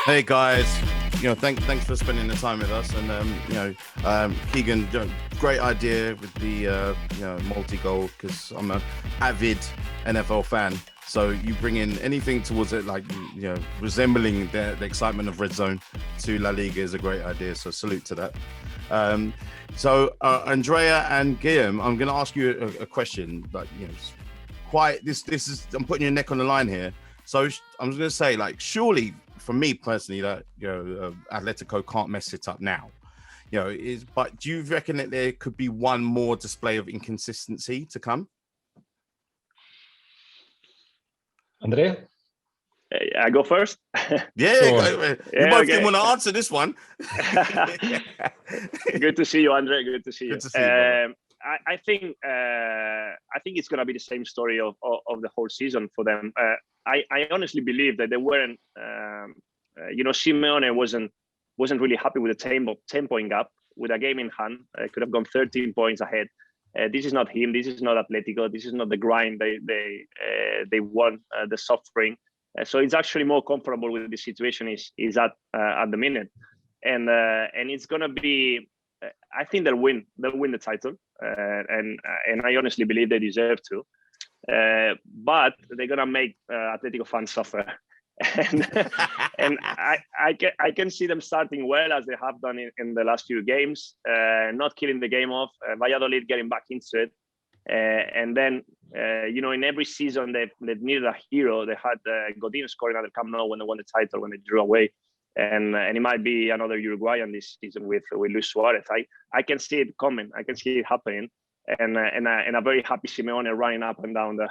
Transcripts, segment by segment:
Hey guys, thanks for spending the time with us. And Keegan, great idea with the multi-goal, because I'm an avid NFL fan. So you bring in anything towards it, like resembling the excitement of Red Zone to La Liga is a great idea. So salute to that. Andrea and Guillem, I'm going to ask you a question. Like this is, I'm putting your neck on the line here. So I'm going to say, like, surely, for me personally, that Atletico can't mess it up now. But do you reckon that there could be one more display of inconsistency to come? Andrea? I go first? Yeah, sure. You both didn't want to answer this one. Good to see you, Andre. Good to see you. Good to see you, I think it's going to be the same story of the whole season for them. I honestly believe that they weren't, Simeone wasn't really happy with the 10-point gap with a game in hand. Could have gone 13 points ahead. This is not him. This is not Atletico. This is not the grind they want, the suffering. So it's actually more comfortable with the situation is at the minute, and it's gonna be. I think they'll win the title, and I honestly believe they deserve to. But they're gonna make Atletico fans suffer, and I can see them starting well, as they have done in the last few games, not killing the game off. Valladolid getting back into it. And then, in every season they needed a hero. They had Godin scoring at the Camp Nou when they won the title, when they drew away, and it might be another Uruguayan this season with Luis Suarez. I can see it coming. I can see it happening, and a very happy Simeone running up and down the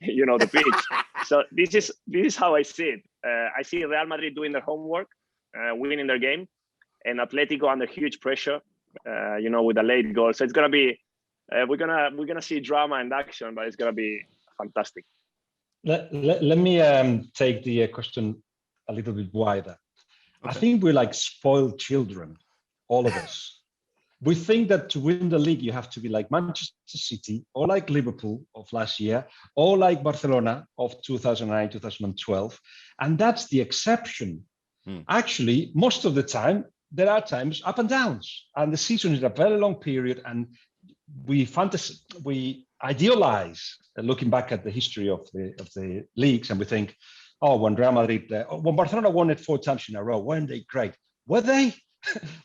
the pitch. So this is how I see it. I see Real Madrid doing their homework, winning their game, and Atletico under huge pressure, with a late goal. So it's gonna be. We're gonna see drama and action, but it's gonna be fantastic. Let me take the question a little bit wider. Okay. I think we're like spoiled children, all of us. We think that to win the league, you have to be like Manchester City, or like Liverpool of last year, or like Barcelona of 2009, 2012, and that's the exception. Actually, most of the time, there are times up and downs, and the season is a very long period, and we idealize looking back at the history of the leagues, and we think, when Real Madrid, when Barcelona won it 4 times in a row, weren't they great? Were they?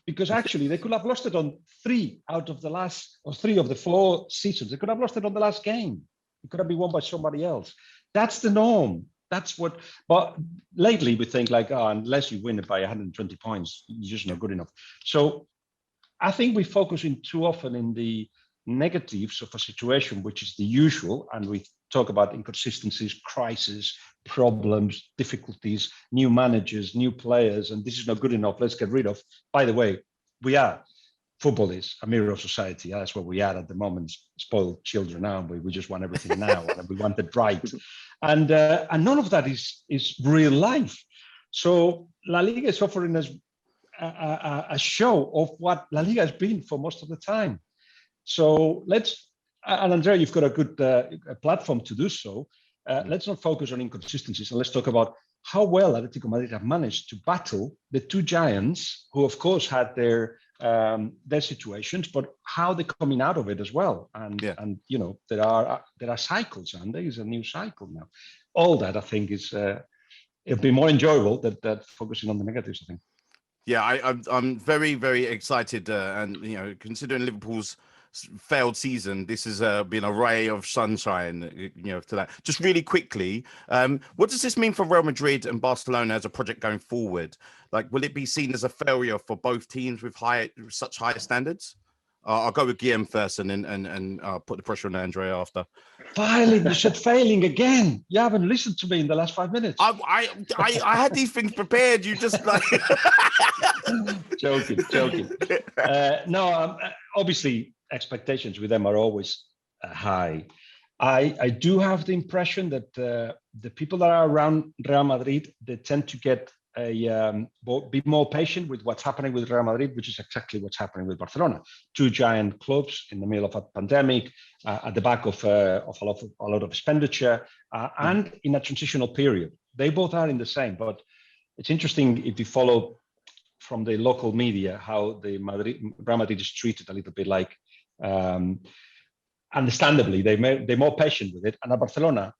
Because actually they could have lost it on 3 of the 4 seasons. They could have lost it on the last game. It could have been won by somebody else. That's the norm. That's what. But lately we think like, unless you win it by 120 points, you're just not good enough. So I think we focus in too often in the negatives of a situation, which is the usual, and we talk about inconsistencies, crises, problems, difficulties, new managers, new players, and this is not good enough, let's get rid of. By the way, football is a mirror of society. That's what we are at the moment, spoiled children, aren't we? We just want everything now, and we want it right, and none of that is real life. So La Liga is offering us a show of what La Liga has been for most of the time. So and Andrea, you've got a good platform to do so. Let's not focus on inconsistencies, and let's talk about how well Atletico Madrid have managed to battle the 2 giants, who of course had their situations, but how they're coming out of it as well. And there are cycles, and there is a new cycle now. All that I think is it'll be more enjoyable than focusing on the negatives, I think. Yeah, I'm very, very excited, and considering Liverpool's failed season, this has been a ray of sunshine, to that. Just really quickly, what does this mean for Real Madrid and Barcelona as a project going forward? Like, will it be seen as a failure for both teams with such high standards? I'll go with Guillem first, and then put the pressure on Andrea after. Failing, you said failing again. You haven't listened to me in the last 5 minutes. I had these things prepared. You just like joking. Obviously, expectations with them are always high. I do have the impression that the people that are around Real Madrid, they tend to get be more patient with what's happening with Real Madrid, which is exactly what's happening with Barcelona. 2 giant clubs in the middle of a pandemic, at the back of a lot of expenditure, and in a transitional period. They both are in the same, but it's interesting if you follow from the local media how the Real Madrid is treated a little bit like, understandably, they're more patient with it. And at Barcelona,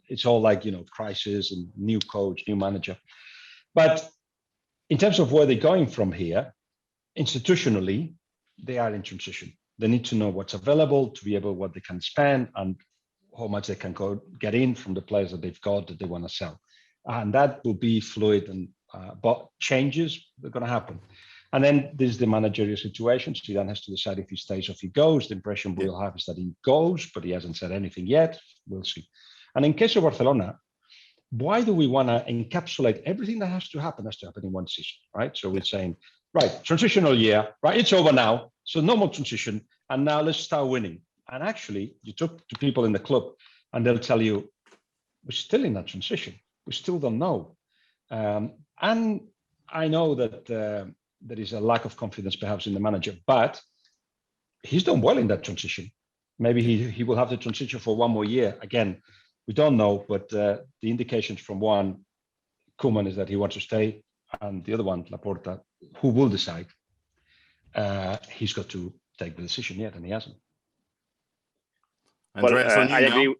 it's all like, crisis and new coach, new manager. But in terms of where they're going from here, institutionally, they are in transition. They need to know what's available to be able what they can spend and how much they can get in from the players that they've got that they want to sell. And that will be fluid, and but changes are going to happen. And then there's the managerial situation. Zidane has to decide if he stays or if he goes. The impression we'll have is that he goes, but he hasn't said anything yet. We'll see. And in case of Barcelona, why do we want to encapsulate everything that has to happen in one season, right? So we're saying, right, transitional year, right? It's over now. So no more transition. And now let's start winning. And actually, you talk to people in the club and they'll tell you, we're still in that transition. We still don't know. And I know that there is a lack of confidence perhaps in the manager, but he's done well in that transition. Maybe he will have the transition for one more year. Again, we don't know, but the indications from one, Koeman, is that he wants to stay, and the other one, Laporta, who will decide, he's got to take the decision yet, and he hasn't. Andrea, I agree.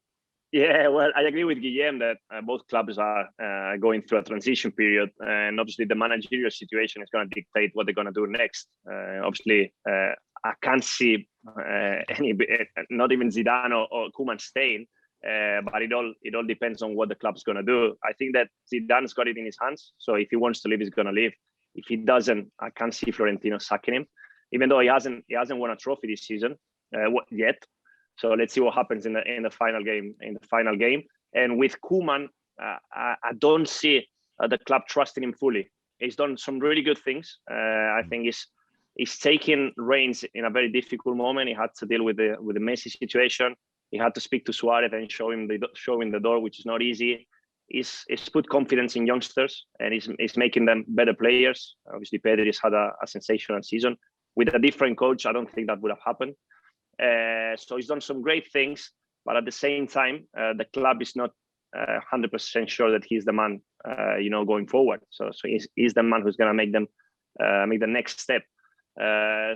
Yeah, well, I agree with Guillem that both clubs are going through a transition period, and obviously the managerial situation is going to dictate what they're going to do next. Obviously, I can't see not even Zidane or Koeman staying, but it all depends on what the club's going to do. I think that Zidane's got it in his hands, so if he wants to leave, he's going to leave. If he doesn't, I can't see Florentino sacking him, even though he hasn't won a trophy this season yet. So let's see what happens in the final game. And with Koeman, I don't see the club trusting him fully. He's done some really good things. I think he's taking reins in a very difficult moment. He had to deal with the Messi situation. He had to speak to Suarez and show him the door, which is not easy. He's put confidence in youngsters, and he's making them better players. Obviously, Pedri's had a sensational season. With a different coach, I don't think that would have happened. So he's done some great things, but at the same time, the club is not 100% sure that he's the man, going forward. So he's the man who's going to make them make the next step. I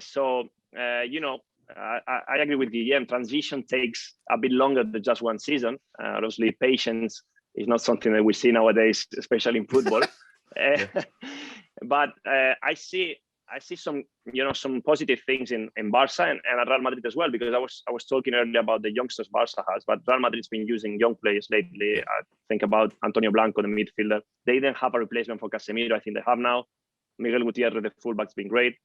agree with Guillem. Transition takes a bit longer than just one season. Obviously, patience is not something that we see nowadays, especially in football. But I see some positive things in Barca and at Real Madrid as well, because I was talking earlier about the youngsters Barca has, but Real Madrid's been using young players lately. I think about Antonio Blanco, the midfielder. They didn't have a replacement for Casemiro. I think they have now. Miguel Gutierrez, the fullback's been great.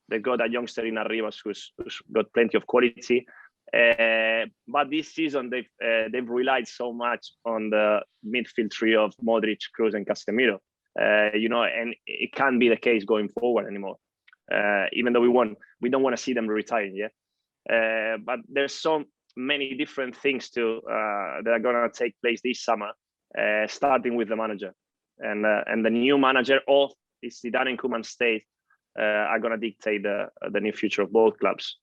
They've got a youngster in Arribas who's got plenty of quality. But this season they've relied so much on the midfield trio of Modric, Kroos, and Casemiro. And it can't be the case going forward anymore. Even though we don't want to see them retiring yet. But there's so many different things that are going to take place this summer, starting with the manager and the new manager, or if Zidane and Koeman stay, are going to dictate the near future of both clubs.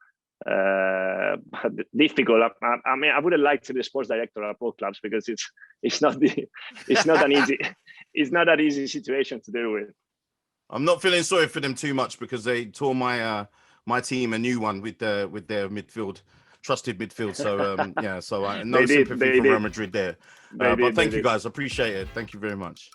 Difficult. I mean, I wouldn't like to be the sports director at both clubs because it's not an easy situation to deal with. I'm not feeling sorry for them too much because they tore my team a new one with their trusted midfield. So so I no sympathy from Real Madrid there. But thank you guys, appreciate it. Thank you very much.